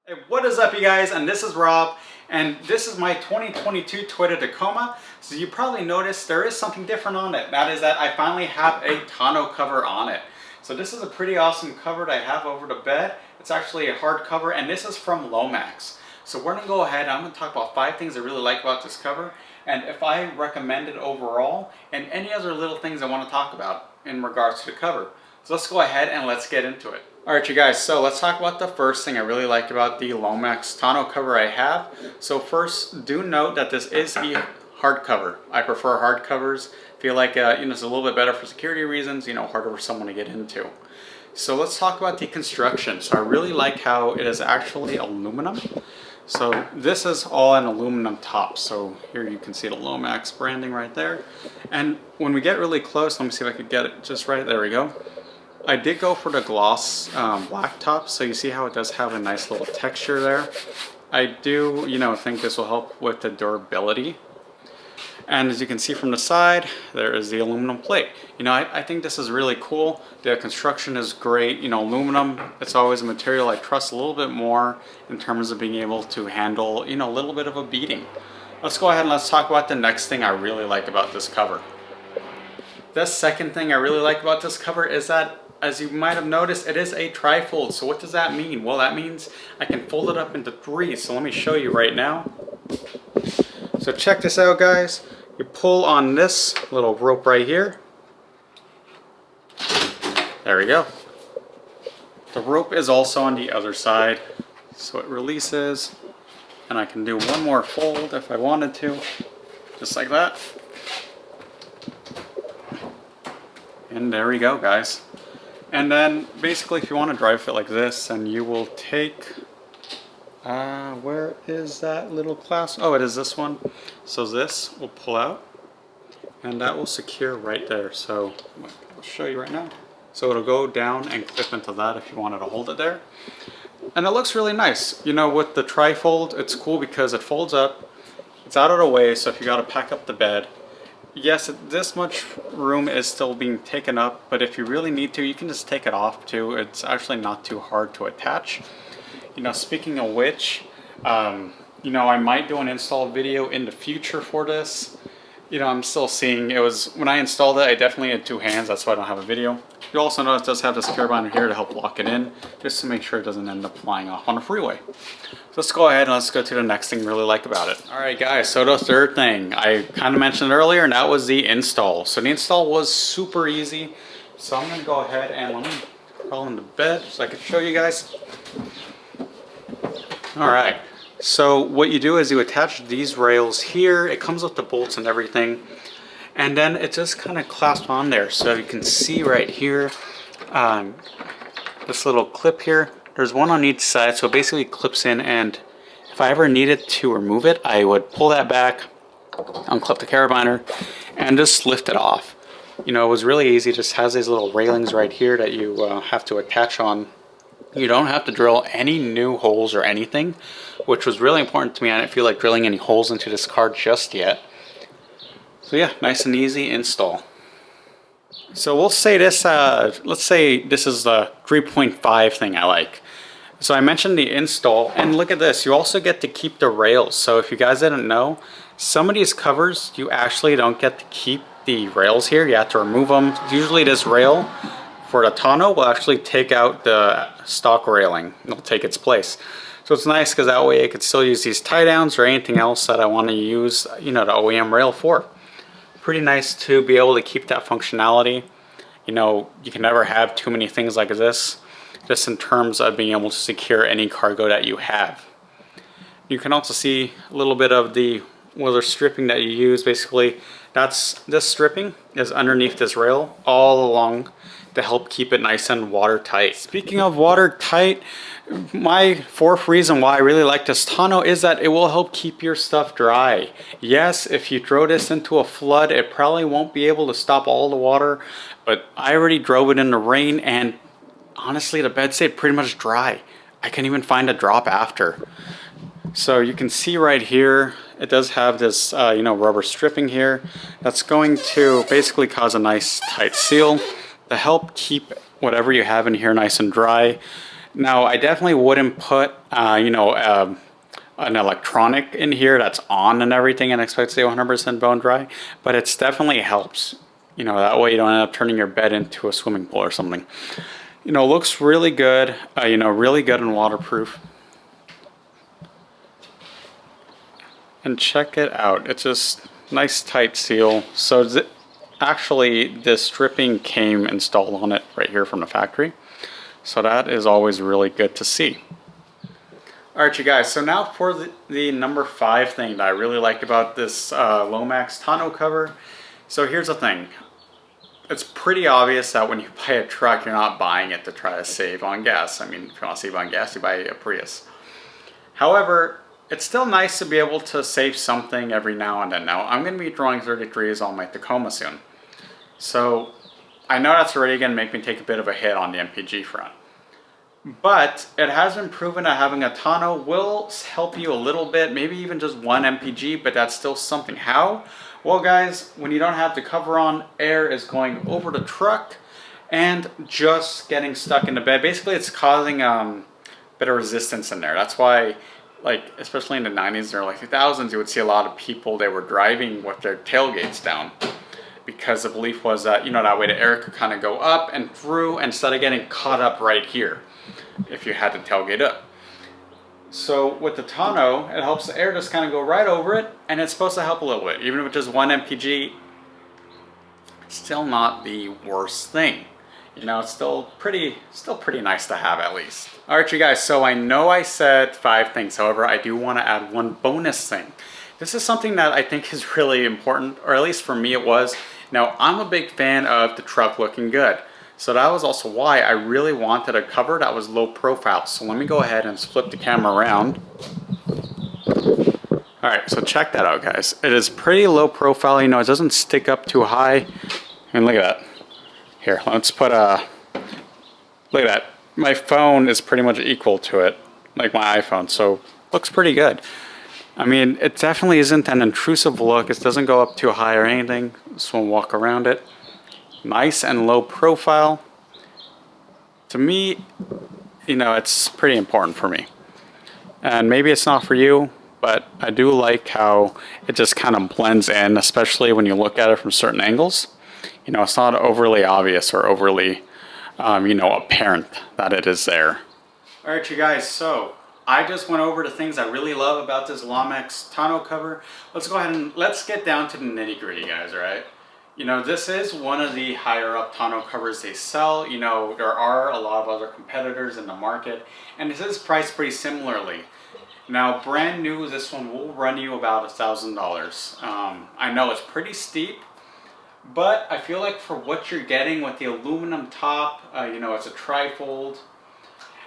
Hey, what is up you guys, and this is Rob, and this is my 2022 Toyota Tacoma. So you probably noticed there is something different on it. That is that I finally have a tonneau cover on it. So this is a pretty awesome cover that I have over the bed. It's actually a hard cover, and this is from Lomax. So we're gonna go ahead, I'm gonna talk about 5 things I really like about this cover, and if I recommend it overall, and any other little things I wanna talk about in regards to the cover. So let's go ahead and let's get into it. Alright you guys, so let's talk about the first thing I really like about the Lomax tonneau cover I have. So first, do note that this is a hardcover. I prefer hardcovers. Feel like it's a little bit better for security reasons, harder for someone to get into. So let's talk about the construction. So I really like how it is actually aluminum. So this is all an aluminum top. So here you can see the Lomax branding right there. And when we get really close, let me see if I could get it just right. There we go. I did go for the gloss black top, so you see how it does have a nice little texture there. I do, think this will help with the durability. And as you can see from the side, there is the aluminum plate. I think this is really cool. The construction is great. Aluminum, it's always a material I trust a little bit more in terms of being able to handle, a little bit of a beating. Let's go ahead and let's talk about the next thing I really like about this cover. The second thing I really like about this cover is that, as you might have noticed, it is a tri-fold. So what does that mean? Well, that means I can fold it up into 3. So let me show you right now. So check this out, guys. You pull on this little rope right here. There we go. The rope is also on the other side. So it releases, and I can do one more fold if I wanted to, just like that. And there we go, guys. And then basically if you want to dry fit like this, and you will take, where is that little clasp? Oh, it is this one. So this will pull out, and that will secure right there. So I'll show you right now. So it'll go down and clip into that if you wanted to hold it there. And it looks really nice. With the tri-fold, it's cool because it folds up, it's out of the way, so if you got to pack up the bed, yes, this much room is still being taken up, but if you really need to, you can just take it off too. It's actually not too hard to attach. Speaking of which, I might do an install video in the future for this. I'm still seeing, when I installed it, I definitely had 2 hands, that's why I don't have a video. You also notice it does have this secure binder here to help lock it in, just to make sure it doesn't end up flying off on a freeway. So let's go ahead and let's go to the next thing I really like about it. Alright guys, so the third thing, I kind of mentioned earlier, and that was the install. So the install was super easy. So I'm going to go ahead and let me crawl into bed so I can show you guys. Alright, so what you do is you attach these rails here. It comes with the bolts and everything. And then it just kind of clasps on there. So you can see right here, this little clip here. There's one on each side, so it basically clips in, and if I ever needed to remove it, I would pull that back, unclip the carabiner, and just lift it off. It was really easy. It just has these little railings right here that you have to attach on. You don't have to drill any new holes or anything, which was really important to me. I didn't feel like drilling any holes into this car just yet. So yeah, nice and easy install. So we'll say this, let's say this is the 3.5 thing I like. So I mentioned the install, and look at this, you also get to keep the rails. So if you guys didn't know, some of these covers, you actually don't get to keep the rails here. You have to remove them. Usually this rail for the tonneau will actually take out the stock railing. It'll take its place. So it's nice because that way I could still use these tie downs or anything else that I want to use, the OEM rail for. Pretty nice to be able to keep that functionality. You can never have too many things like this, just in terms of being able to secure any cargo that you have. You can also see a little bit of the weather stripping that you use. Basically, this stripping is underneath this rail all along to help keep it nice and watertight. Speaking of watertight, my 4th reason why I really like this tonneau is that it will help keep your stuff dry. Yes, if you throw this into a flood, it probably won't be able to stop all the water, but I already drove it in the rain, and honestly, the bed stayed pretty much dry. I can't even find a drop after. So you can see right here, it does have this, rubber stripping here. That's going to basically cause a nice tight seal to help keep whatever you have in here nice and dry. Now, I definitely wouldn't put, an electronic in here that's on and everything and expect to stay 100% bone dry, but it definitely helps. That way you don't end up turning your bed into a swimming pool or something. Looks really good, really good and waterproof. And check it out. It's just nice tight seal. So actually this stripping came installed on it right here from the factory. So that is always really good to see. Alright you guys, so now for the number 5 thing that I really liked about this Lomax tonneau cover. So here's the thing. It's pretty obvious that when you buy a truck, you're not buying it to try to save on gas. I mean, if you want to save on gas, you buy a Prius. However, it's still nice to be able to save something every now and then. Now, I'm going to be drawing 33s on my Tacoma soon. So, I know that's already going to make me take a bit of a hit on the MPG front. But it has been proven that having a tonneau will help you a little bit, maybe even just one MPG, but that's still something. How? Well guys, when you don't have the cover on, air is going over the truck and just getting stuck in the bed. Basically it's causing a bit of resistance in there. That's why, like, especially in the 90s or early 2000s, you would see a lot of people, they were driving with their tailgates down. Because the belief was that, that way the air could kind of go up and through instead of getting caught up right here if you had the tailgate up. So with the tonneau, it helps the air just kind of go right over it, and it's supposed to help a little bit. Even if it's just 1 MPG, still not the worst thing. It's still pretty nice to have at least. Alright you guys, so I know I said 5 things, however I do want to add one bonus thing. This is something that I think is really important, or at least for me it was. Now, I'm a big fan of the truck looking good. So that was also why I really wanted a cover that was low profile. So let me go ahead and flip the camera around. Alright, so check that out guys. It is pretty low profile, it doesn't stick up too high. And look at that. Here, let's put look at that. My phone is pretty much equal to it, like my iPhone, so looks pretty good. I mean, it definitely isn't an intrusive look. It doesn't go up too high or anything. Just want to walk around it. Nice and low profile. To me, it's pretty important for me. And maybe it's not for you, but I do like how it just kind of blends in, especially when you look at it from certain angles. It's not overly obvious or overly, apparent that it is there. All right, you guys, so I just went over the things I really love about this Lomax tonneau cover. Let's go ahead and let's get down to the nitty gritty, guys, all right? This is one of the higher up tonneau covers they sell. There are a lot of other competitors in the market, and this is priced pretty similarly. Now, brand new, this one will run you about $1,000. I know it's pretty steep, but I feel like for what you're getting with the aluminum top, it's a trifold,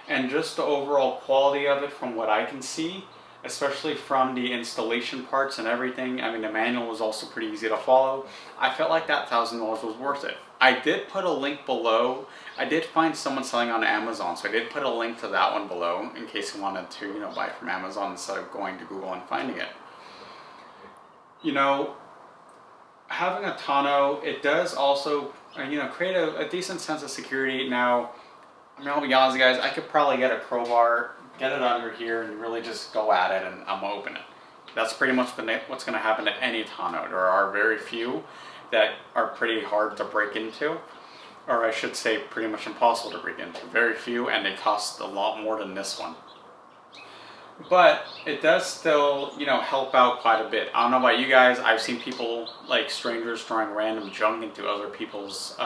and just the overall quality of it from what I can see, especially from the installation parts and everything. I mean, the manual was also pretty easy to follow. I felt like that $1,000 was worth it. I did put a link below. I did find someone selling on Amazon, so I did put a link to that one below in case you wanted to, buy from Amazon instead of going to Google and finding it. Having a tonneau, it does also, create a decent sense of security. Now, I'll be honest, guys, I could probably get a crowbar, get it under here, and really just go at it, and I'm gonna open it. That's pretty much what's going to happen to any tonneau. There are very few that are pretty hard to break into, or I should say pretty much impossible to break into. Very few, and they cost a lot more than this one. But it does still, help out quite a bit. I don't know about you guys, I've seen people, like strangers, throwing random junk into other people's,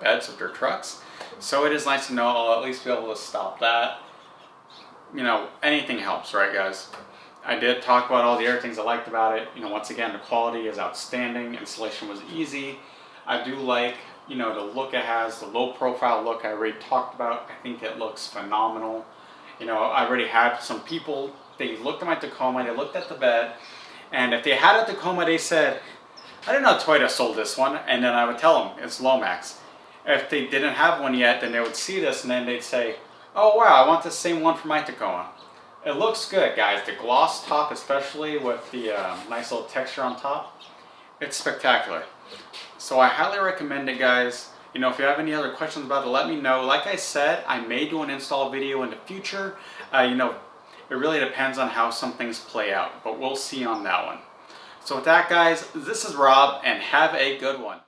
beds of their trucks. So it is nice to know I'll at least be able to stop that. Anything helps, right guys? I did talk about all the other things I liked about it. Once again, the quality is outstanding. Installation was easy. I do like, the look it has, the low profile look I already talked about. I think it looks phenomenal. I already had some people, they looked at my Tacoma, they looked at the bed, and if they had a Tacoma, they said, I didn't know Toyota sold this one, and then I would tell them it's Lomax. If they didn't have one yet, then they would see this, and then they'd say, oh wow, I want the same one for my Tacoma. It looks good, guys. The gloss top, especially with the nice little texture on top, it's spectacular. So I highly recommend it, guys. You know, if you have any other questions about it, let me know. Like I said, I may do an install video in the future. You know, it really depends on how some things play out, but we'll see on that one. So with that, guys, this is Rob, and have a good one.